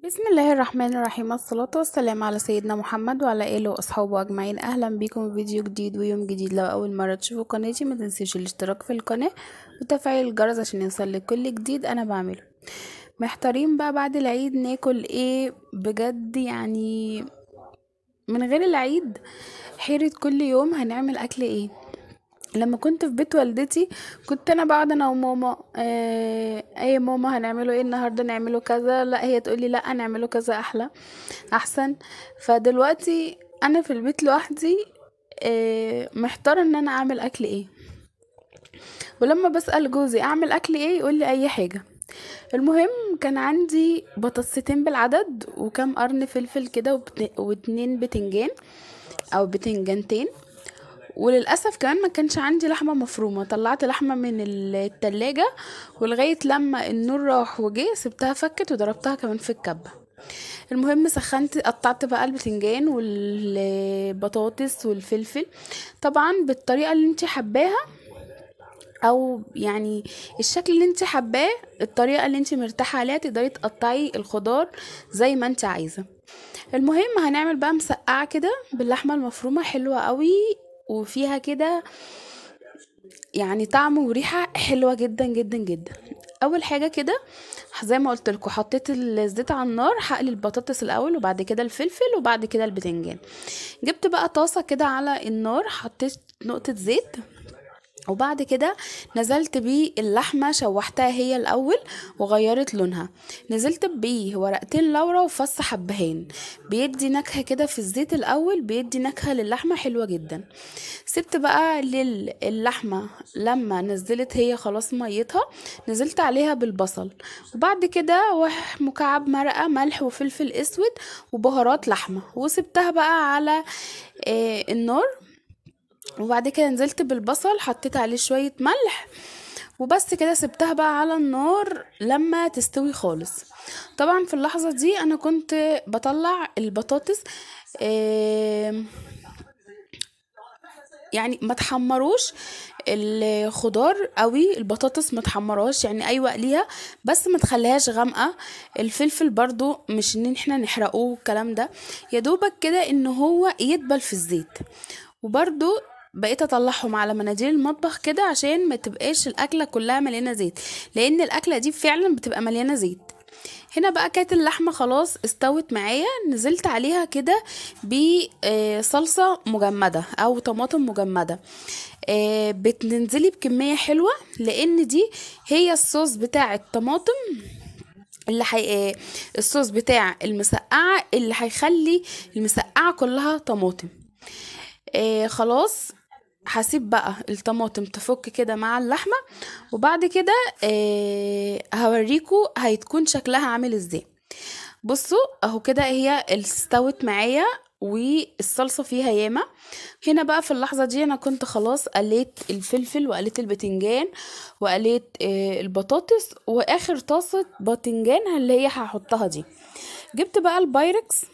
بسم الله الرحمن الرحيم، الصلاة والسلام على سيدنا محمد وعلى آله وأصحابه أجمعين. أهلا بكم في فيديو جديد ويوم جديد. لو أول مرة تشوفوا قناتي ما تنسيش الاشتراك في القناة وتفعيل الجرس عشان يوصلك كل جديد أنا بعمله. محتارين بقى بعد العيد ناكل ايه بجد؟ يعني من غير العيد حيرة كل يوم هنعمل أكل ايه. لما كنت في بيت والدتي كنت انا بقعد انا وماما، اي ماما هنعمله ايه النهارده؟ نعمله كذا، لا هي تقولي لا نعمله كذا احلى احسن. فدلوقتي انا في البيت لوحدي، محتاره ان انا اعمل اكل ايه. ولما بسأل جوزي اعمل اكل ايه يقول لي اي حاجه. المهم كان عندي بطاطستين بالعدد وكام قرن فلفل كده واتنين بتنجان او بتنجانتين. وللاسف كمان ما كانش عندي لحمه مفرومه، طلعت لحمه من التلاجة ولغايه لما النور راح وجه سبتها فكت وضربتها كمان في الكبه. المهم سخنت، قطعت بقى البتنجان والبطاطس والفلفل طبعا بالطريقه اللي انت حباها، او يعني الشكل اللي انت حباه، الطريقه اللي انت مرتاحه عليها. تقدري تقطعي الخضار زي ما انت عايزه. المهم هنعمل بقى مسقعه كده باللحمه المفرومه حلوه قوي، وفيها كده يعني طعم وريحة حلوة جدا جدا جدا. اول حاجة كده زي ما قلت لكم حطيت الزيت على النار، هقلي البطاطس الاول وبعد كده الفلفل وبعد كده البتنجان. جبت بقى طاسة كده على النار، حطيت نقطة زيت وبعد كده نزلت بيه اللحمة، شوحتها هي الأول وغيرت لونها. نزلت بيه ورقتين لورا وفص حبهان، بيدي نكهة كده في الزيت الأول، بيدي نكهة للحمة حلوة جدا. سبت بقى للحمة لما نزلت هي خلاص ميتها، نزلت عليها بالبصل وبعد كده مكعب مرقة ملح وفلفل اسود وبهارات لحمة، وسبتها بقى على النار. وبعد كده نزلت بالبصل، حطيت عليه شوية ملح وبس كده، سبتها بقى على النار لما تستوي خالص. طبعا في اللحظة دي انا كنت بطلع البطاطس، آم، يعني ما تحمروش الخضار قوي، البطاطس ما تحمرهاش يعني، ايوه اقليها بس ما تخليهاش غامقه. الفلفل برضو مش ان احنا نحرقوه الكلام ده، يا دوبك كده ان هو يدبل في الزيت. وبرضو بقيت اطلعهم على مناديل المطبخ كده عشان ما تبقاش الاكله كلها مليانه زيت، لان الاكله دي فعلا بتبقى مليانه زيت. هنا بقى كانت اللحمه خلاص استوت معايا، نزلت عليها كده بصلصه مجمده او طماطم مجمده. بتنزلي بكميه حلوه لان دي هي الصوص بتاع الطماطم اللي الصوص بتاع المسقعه اللي هيخلي المسقعه كلها طماطم. خلاص هسيب بقى الطماطم تفك كده مع اللحمة وبعد كده هوريكم هيتكون شكلها عامل ازاي. بصوا اهو كده هي استوت معايا والصلصة فيها ياما. هنا بقى في اللحظة دي انا كنت خلاص قليت الفلفل وقليت البتنجان وقليت البطاطس، واخر طاسة باذنجان اللي هي هحطها دي. جبت بقى البايركس،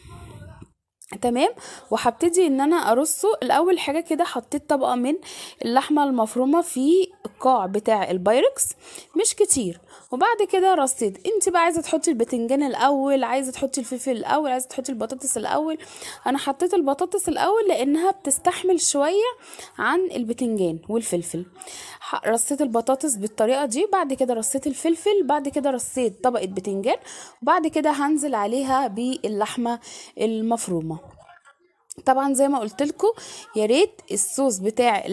تمام، وهبتدي ان انا ارصه. الاول حاجه كده حطيت طبقه من اللحمه المفرومه في القاع بتاع البايركس، مش كتير. وبعد كده رصيت، انت بقى عايزه تحطي البتنجان الاول، عايزه تحطي الفلفل الاول، عايزه تحطي البطاطس الاول. انا حطيت البطاطس الاول لانها بتستحمل شويه عن البتنجان والفلفل. رصيت البطاطس بالطريقه دي، بعد كده رصيت الفلفل، بعد كده رصيت طبقه بتنجان، وبعد كده هنزل عليها باللحمه المفرومه. طبعا زي ما قلت لكم يا ريت الصوص بتاع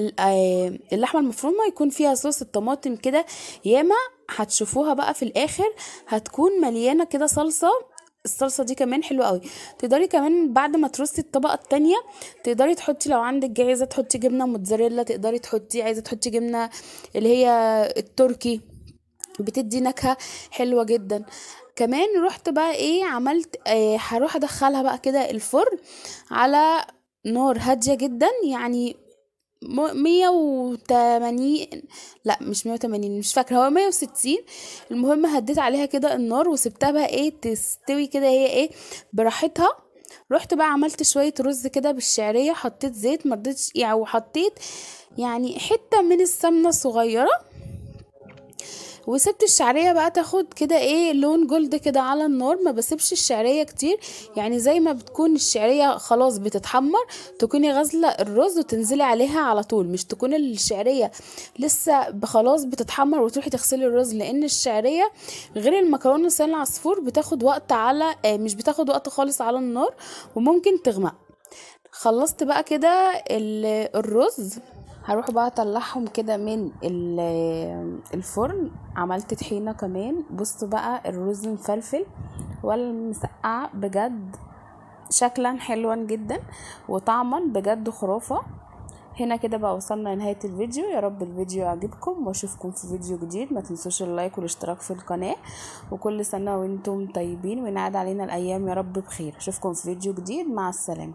اللحمه المفرومه يكون فيها صوص الطماطم كده ياما. هتشوفوها بقى في الاخر هتكون مليانه كده صلصه. الصلصه دي كمان حلوه قوي. تقدري كمان بعد ما ترصي الطبقه التانية تقدري تحطي، لو عندك جاهزه تحطي جبنه موتزاريلا، تقدري تحطي، عايزه تحطي جبنه اللي هي التركي، بتدي نكهة حلوة جدا. كمان رحت بقى ايه عملت، هروح ادخلها بقى كده الفرن على نار هادية جدا، يعني 180، لا مش 180، مش فاكرة، هو 160. المهم هديت عليها كده النار وسبتها بقى ايه تستوي كده هي ايه براحتها. رحت بقى عملت شوية رز كده بالشعرية، حطيت زيت مرضتش يعني، وحطيت يعني حتة من السمنة صغيرة وسبت الشعريه بقى تاخد كده ايه لون جلد كده على النار. ما بسيبش الشعريه كتير، يعني زي ما بتكون الشعريه خلاص بتتحمر تكوني غازله الرز وتنزلي عليها على طول، مش تكون الشعريه لسه خلاص بتتحمر وتروحي تغسلي الرز، لان الشعريه غير المكرونه لسان العصفور بتاخد وقت على مش بتاخد وقت خالص على النار وممكن تغمق. خلصت بقى كده الرز، هروح بقى اطلعهم كده من الفرن. عملت طحينه كمان. بصوا بقى الرز مفلفل ولا مسقعه، بجد شكلا حلوا جدا وطعما بجد خرافه. هنا كده بقى وصلنا لنهايه الفيديو. يا رب الفيديو يعجبكم واشوفكم في فيديو جديد. ما تنسوش اللايك والاشتراك في القناه، وكل سنه وانتم طيبين وينعاد علينا الايام يا رب بخير. اشوفكم في فيديو جديد، مع السلامه.